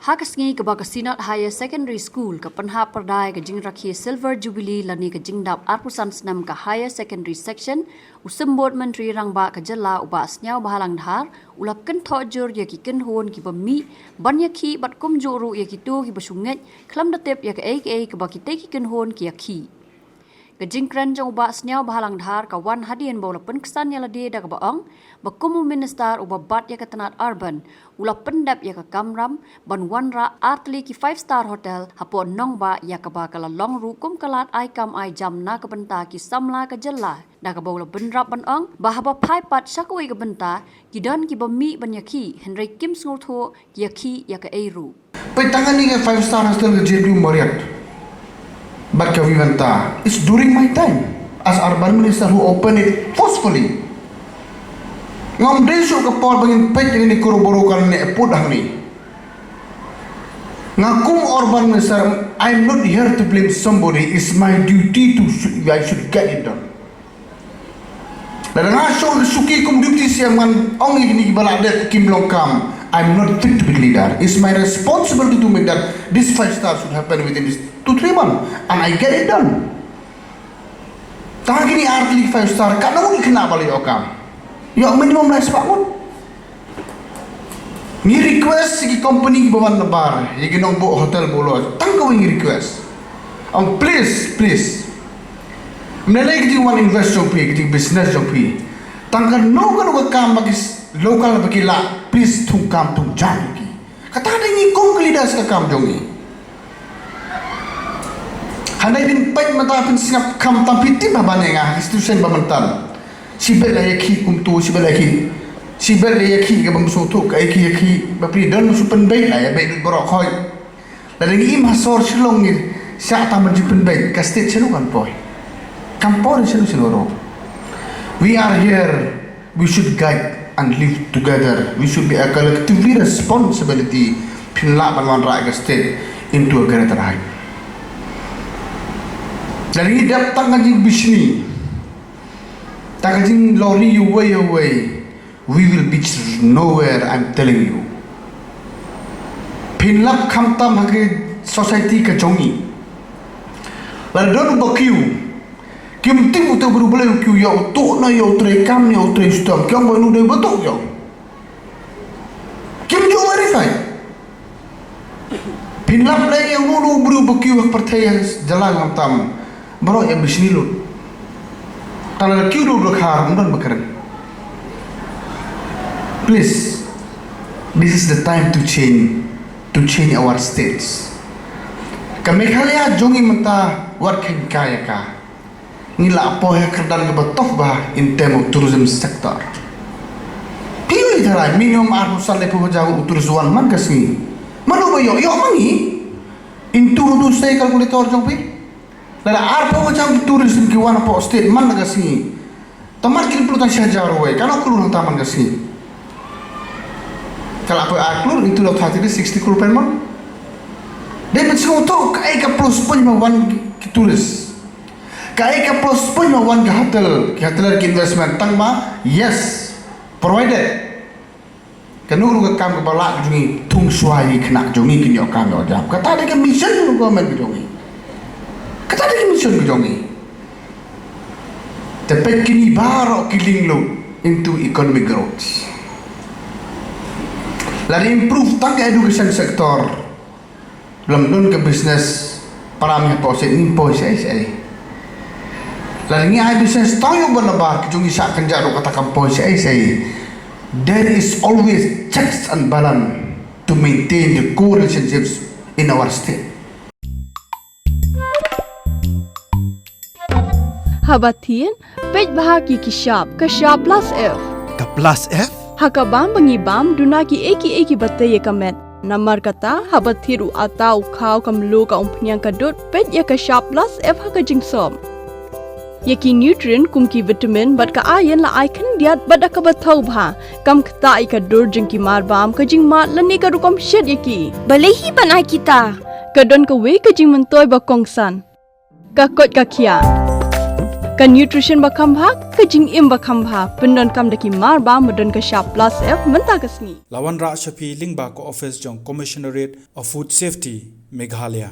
Hakasngi ke Bakasinat Higher Secondary School ke Penha Perdai ke Jingïakhih Silver Jubilee lani ke Jingdap Arpusan Senam ke Higher Secondary Section usembut Menteri Rangba ke Jela uba Sniawbhalang dhar ulap Kynthoh jur ya ki Kynhun ki bami Jingïakhih bat kum juru ya ki tu ki basunget klam datep ya ke ke bakite ki Kynhun ki yakhi ke jingkran jang uba Sniawbhalang dhar ka wan hadian bola penkesan ya ladi da ka baong bakumu minister uba bat ya ke Tanat Urban ulap pendap ya ke Kamram ban wanra atli ki 5-star hotel hapo nongba ya ke bakala long ru kum kalat ai kam ai jam na ke benta ki samla ke Jela da ka bola benrap ban ong bahaba phai pat sakoi ke benta ki dan ki bami Jingïakhih Henry Kim Sngurtho ki yakhi ya ke eiru petangani ke 5-star hostel ke JW Marriott Barca Vivanta. It's during my time as urban minister who opened it forcefully. Ngam desu ke por bangin pet ini koroboro kan ne podang ni. Ngakum urban minister, I'm not here to blame somebody. It's my duty to I should get it done. Dan ngaso suki kum duty siam man ongi ni balak det Pynlong kam. I'm not fit to be leader. It's my responsibility to make that this 5-star should happen within this 2-3 months, and I get it done. Tangan kini arti 5-star, kan namun kena balik okam. Ya minimum life bangun. Ni request segi company ki bawan lebar, ye ginong bo hotel bolo. Tangkau ni request. Please. Menelai kita one invest jopi, kita business jopi. Tangkan no kan kam bagi local bagi la. Please tung kam tung jam ki. Kata ada ni kong kelidas ke kam jongi. Handai bin pai mata bin singap kam tampi tim abanenga institution bamantan. Sibel yakhi kumtu sibel yakhi ke bangso tu ke yakhi bapri dan supen baik lah ya baik borok khoi. Dan ini masor Shillong ni sak taman jupen baik ka state Shillong boy. Kampor Shillong. We are here. We should guide and live together. We should be a collectively responsibility Pynlong Balwan Raga state into a greater height. Dari datang kajing bisni, tak kajing lori you way away. We will be nowhere. I'm telling you. Pynlong kamtam hake society kajongi. Lalu don bakiu. Kim ting uta berubah kiu ya utuk na ya utrai kam ya utrai stam kiam baru dah betul ya. Kim jo verify. Pynlong lagi yang nulu berubah kiu percaya jalan kamtam. Bro yang bisni lu. Kalau kiu dulu khar mundan bakaran. Please, this is the time to change our states. Ke Meghalaya jongi menta working kaya ka. Nila apa yang kerdan ke betul bah in term of tourism sector. Pilih jalan minimum arhusan lepo jauh tourism man kasih. Mana bayo mangi in turu saya kalkulator jauh pi. Lalu arpo jauh tourism kiwan apa state man kasih. Tamar kiri pelutan syajar way. Kalau keluar taman kasih. Kalau apa keluar itu dah hati dia 60 per month. Dia macam tu kai ke plus pun mawan turis. Kai ka plus pun mawan ke hotel ke investment tang ma yes provided kanu ru kam ke balak jungi tung suai kena jungi kin yo kam yo jam kata ada ke mission government ke jungi kata ada ke mission ke jungi tapi kini baru killing lo into economic growth lalu improve tang ke education sector dalam don ke business paramnya poset ni poset lalu ni ada business tahu benar kejungi sak kenjar kata kampung saya there is always checks and balance to maintain the core relationships in our state. Habatin pej bahagi kishap plus F ka plus F hakabam bangibam dunaki eki batay kamet namar kata habathiru atau kau kamlu ka umpnyang kadut pej ya kishap plus F hakajingsom Yaki nutrient kumki vitamin bat ka ayan la icon diat bat ka bathau bha kam khta ka dur jingki marbam ka jing mat lani ka rukom shed yaki balehi banai kita ka don ka we ka jing mentoy ba kongsan ka kot ka khia ka nutrition bakam bha ka jingim bakam bha pindon kam daki mar ba modon ka sharp plus f menta kasni Lawan Ra Shafi Lingba ko office jong Commissionerate of Food Safety Meghalaya